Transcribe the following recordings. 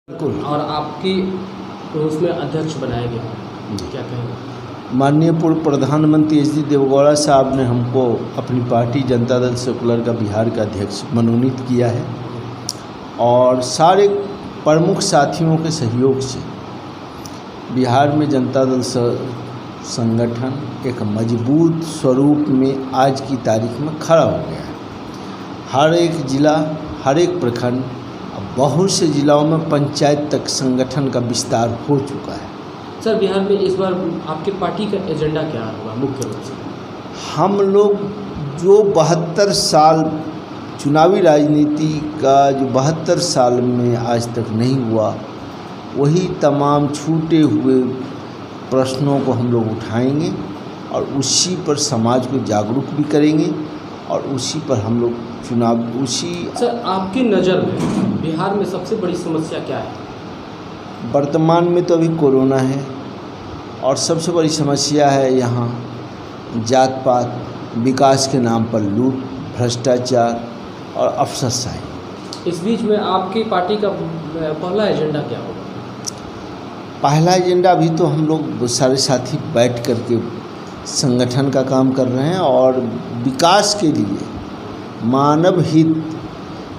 बिल्कुल। और आपकी उसमें अध्यक्ष बनाया गया है, क्या कहेंगे? माननीय पूर्व प्रधानमंत्री एच डी देवगौड़ा साहब ने हमको अपनी पार्टी जनता दल सेकुलर का बिहार का अध्यक्ष मनोनीत किया है और सारे प्रमुख साथियों के सहयोग से बिहार में जनता दल संगठन एक मजबूत स्वरूप में आज की तारीख में खड़ा हो गया है। हर एक जिला, हर एक प्रखंड, बहुत से जिलों में पंचायत तक संगठन का विस्तार हो चुका है। सर, बिहार में इस बार आपकी पार्टी का एजेंडा क्या होगा मुख्य रूप से? हम लोग जो 72 साल चुनावी राजनीति का जो 72 साल में आज तक नहीं हुआ, वही तमाम छूटे हुए प्रश्नों को हम लोग उठाएंगे और उसी पर समाज को जागरूक भी करेंगे और उसी पर हम लोग चुनाव सर, आपकी नज़र में बिहार में सबसे बड़ी समस्या क्या है? वर्तमान में तो अभी कोरोना है और सबसे बड़ी समस्या है यहाँ जात पात, विकास के नाम पर लूट, भ्रष्टाचार और अफसरशाही। इस बीच में आपकी पार्टी का पहला एजेंडा क्या होगा? पहला एजेंडा अभी तो हम लोग सारे साथी बैठ करके संगठन का काम कर रहे हैं और विकास के लिए, मानव हित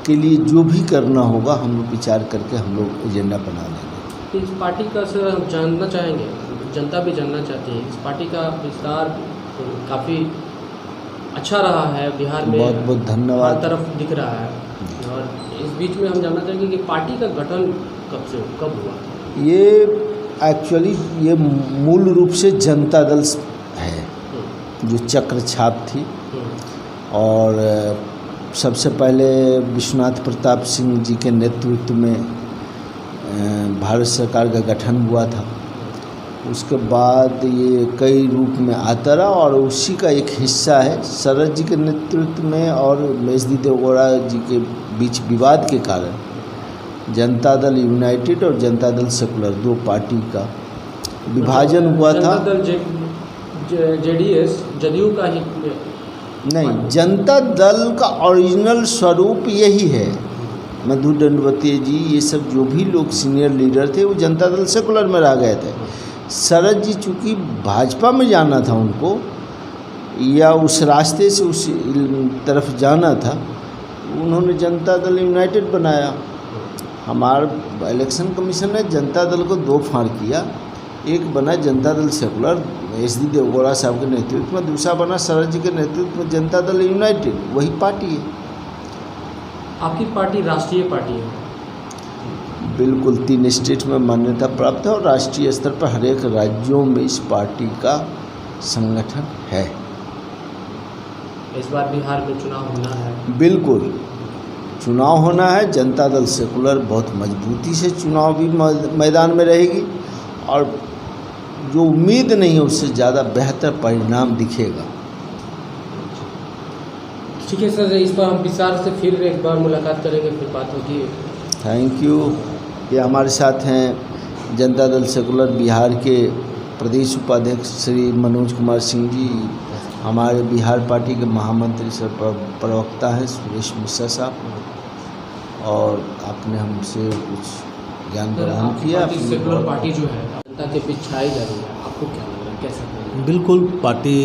के लिए जो भी करना होगा हम लोग विचार करके हम लोग एजेंडा बना लेंगे। इस पार्टी का सर हम जानना चाहेंगे, जनता भी जानना चाहती है, इस पार्टी का विस्तार काफ़ी अच्छा रहा है बिहार में, बहुत बहुत धन्यवाद, हर तरफ दिख रहा है। और इस बीच में हम जानना चाहेंगे कि पार्टी का गठन कब हुआ? ये एक्चुअली ये मूल रूप से जनता दल है जो चक्र छाप थी और सबसे पहले विश्वनाथ प्रताप सिंह जी के नेतृत्व में भारत सरकार का गठन हुआ था। उसके बाद ये कई रूप में आता रहा और उसी का एक हिस्सा है शरद जी के नेतृत्व में और एच डी देवगौड़ा जी के बीच विवाद के कारण जनता दल यूनाइटेड और जनता दल सेकुलर दो पार्टी का विभाजन हुआ था। जनता दल जेडीएस जदयू का ही नहीं, जनता दल का ओरिजिनल स्वरूप यही है। मधु दंडवती जी, ये सब जो भी लोग सीनियर लीडर थे वो जनता दल सेकुलर में रह गए थे। शरद जी चूँकि भाजपा में जाना था उनको या उस रास्ते से उस तरफ जाना था, उन्होंने जनता दल यूनाइटेड बनाया। हमारा इलेक्शन कमीशन ने जनता दल को दो फाड़ किया, एक बना Janata Dal secular H D Deve Gowda साहब के नेतृत्व में, दूसरा बना शरद जी के नेतृत्व में जनता दल यूनाइटेड, वही पार्टी है। आपकी पार्टी राष्ट्रीय पार्टी है? बिल्कुल, 3 स्टेट में मान्यता प्राप्त है और राष्ट्रीय स्तर पर हर एक राज्यों में इस पार्टी का संगठन है। इस बार बिहार में चुनाव होना है? बिल्कुल, चुनाव होना है। जनता दल सेकुलर बहुत मजबूती से चुनावी मैदान में रहेगी और जो उम्मीद नहीं है उससे ज़्यादा बेहतर परिणाम दिखेगा। ठीक है सर, इस पर हम विस्तार से फिर एक बार मुलाकात करेंगे, फिर बात होगी। Thank you. ये हमारे साथ हैं जनता दल सेकुलर बिहार के प्रदेश उपाध्यक्ष श्री मनोज कुमार सिंह जी, हमारे बिहार पार्टी के महामंत्री सर प्रवक्ता हैं सुरेश मिश्रा साहब, और आपने हमसे कुछ ज्ञान प्रदान किया। सेकुलर पार्टी जो है जनता के बीच छाई जा रही है, आपको क्या लग रहा है, कैसे? बिल्कुल, पार्टी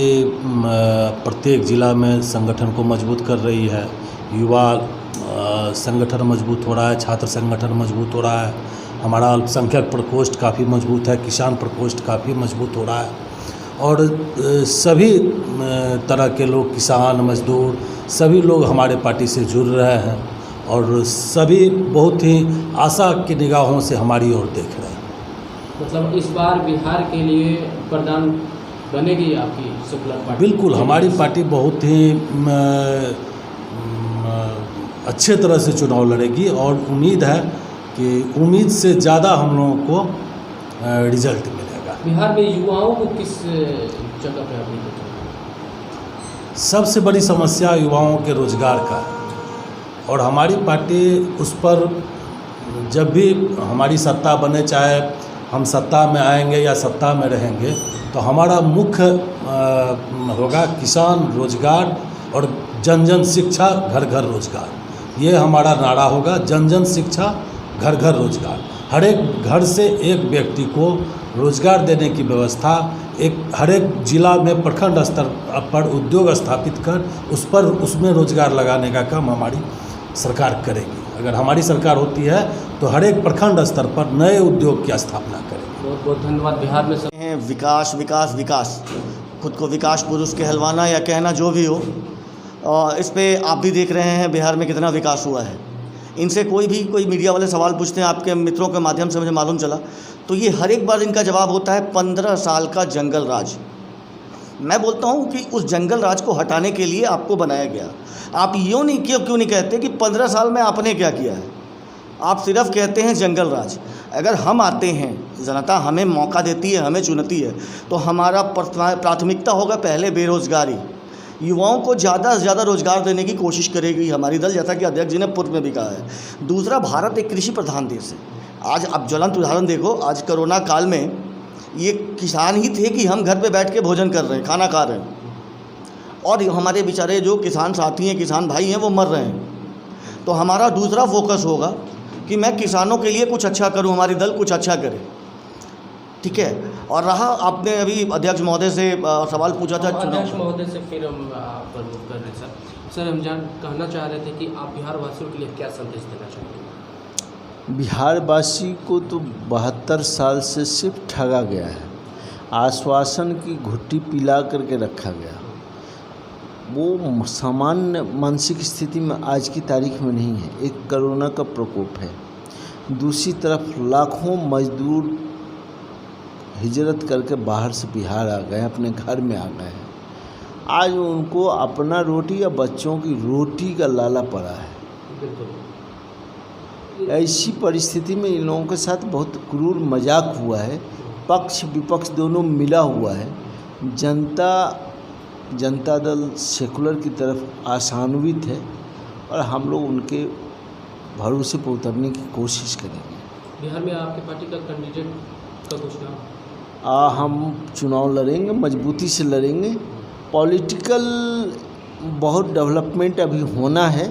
प्रत्येक जिला में संगठन को मजबूत कर रही है। युवा संगठन मजबूत हो रहा है, छात्र संगठन मजबूत हो रहा है, हमारा अल्पसंख्यक प्रकोष्ठ काफ़ी मजबूत है, किसान प्रकोष्ठ काफ़ी मजबूत हो रहा है और सभी तरह के लोग, किसान, मजदूर, सभी लोग हमारे पार्टी से जुड़ रहे हैं और सभी बहुत ही आशा की निगाहों से हमारी ओर देख रहे हैं। मतलब इस बार बिहार के लिए प्रधान बनेगी आपकी सेकुलर पार्टी? बिल्कुल, हमारी पार्टी बहुत ही अच्छे तरह से चुनाव लड़ेगी और उम्मीद है कि उम्मीद से ज़्यादा हम लोगों को रिजल्ट मिलेगा। बिहार में युवाओं को किस जगह पर अभी देखा? सबसे बड़ी समस्या युवाओं के रोजगार का है और हमारी पार्टी उस पर जब भी हमारी सत्ता बने, चाहे हम सत्ता में आएंगे या सत्ता में रहेंगे, तो हमारा मुख्य होगा किसान रोजगार और जन जन शिक्षा घर घर रोजगार। ये हमारा नारा होगा, जन जन शिक्षा घर घर रोजगार। हर एक घर से एक व्यक्ति को रोजगार देने की व्यवस्था, हर एक जिला में प्रखंड स्तर पर उद्योग स्थापित कर उसमें रोजगार लगाने का काम हमारी सरकार करेगी। अगर हमारी सरकार होती है तो हर एक प्रखंड स्तर पर नए उद्योग की स्थापना करेगी। बहुत बहुत धन्यवाद। बिहार में हैं विकास विकास विकास, खुद को विकास पुरुष कहलवाना या कहना जो भी हो, इस पे आप भी देख रहे हैं बिहार में कितना विकास हुआ है। इनसे कोई मीडिया वाले सवाल पूछते हैं, आपके मित्रों के माध्यम से मुझे मालूम चला, तो ये हर एक बार इनका जवाब होता है 15 साल का जंगल राज। मैं बोलता हूँ कि उस जंगल राज को हटाने के लिए आपको बनाया गया। आप क्यों नहीं कहते कि 15 साल में आपने क्या किया है, आप सिर्फ कहते हैं जंगल राज। अगर हम आते हैं, जनता हमें मौका देती है, हमें चुनती है, तो हमारा प्राथमिकता होगा पहले बेरोज़गारी। युवाओं को ज़्यादा से ज़्यादा रोज़गार देने की कोशिश करेगी हमारी दल, जैसा कि अध्यक्ष जी ने पूर्व में भी कहा है। दूसरा, भारत एक कृषि प्रधान देश है। आज आप ज्वलंत उदाहरण देखो, आज कोरोना काल में ये किसान ही थे कि हम घर पे बैठ के भोजन कर रहे हैं, खाना खा रहे हैं, और हमारे बेचारे जो किसान साथी हैं, किसान भाई हैं, वो मर रहे हैं। तो हमारा दूसरा फोकस होगा कि मैं किसानों के लिए कुछ अच्छा करूं, हमारी दल कुछ अच्छा करे, ठीक है। और रहा, आपने अभी अध्यक्ष महोदय से सवाल पूछा था, अध्यक्ष महोदय से फिर हम प्रमुख कर रहे हैं सर हम कहना चाह रहे थे कि आप बिहार वासियों के लिए क्या संदेश देना चाहेंगे? बिहार वासी को तो 72 साल से सिर्फ ठगा गया है, आश्वासन की घुट्टी पिला करके रखा गया। वो सामान्य मानसिक स्थिति में आज की तारीख में नहीं है। एक कोरोना का प्रकोप है, दूसरी तरफ लाखों मजदूर हिजरत करके बाहर से बिहार आ गए, अपने घर में आ गए हैं। आज उनको अपना रोटी या बच्चों की रोटी का लाला पड़ा है। ऐसी परिस्थिति में इन लोगों के साथ बहुत क्रूर मजाक हुआ है, पक्ष विपक्ष दोनों मिला हुआ है। जनता दल सेकुलर की तरफ आशान्वित है और हम लोग उनके भरोसे पर उतरने की कोशिश करेंगे। बिहार में आपकी पार्टी का कैंडिडेट का कुछ नाम? हम चुनाव लड़ेंगे, मजबूती से लड़ेंगे। पॉलिटिकल बहुत डेवलपमेंट अभी होना है।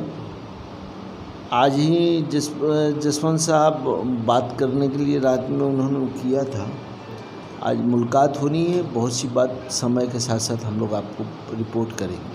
आज ही जसवंत साहब बात करने के लिए रात में उन्होंने किया था, आज मुलाकात होनी है। बहुत सी बात समय के साथ साथ हम लोग आपको रिपोर्ट करेंगे।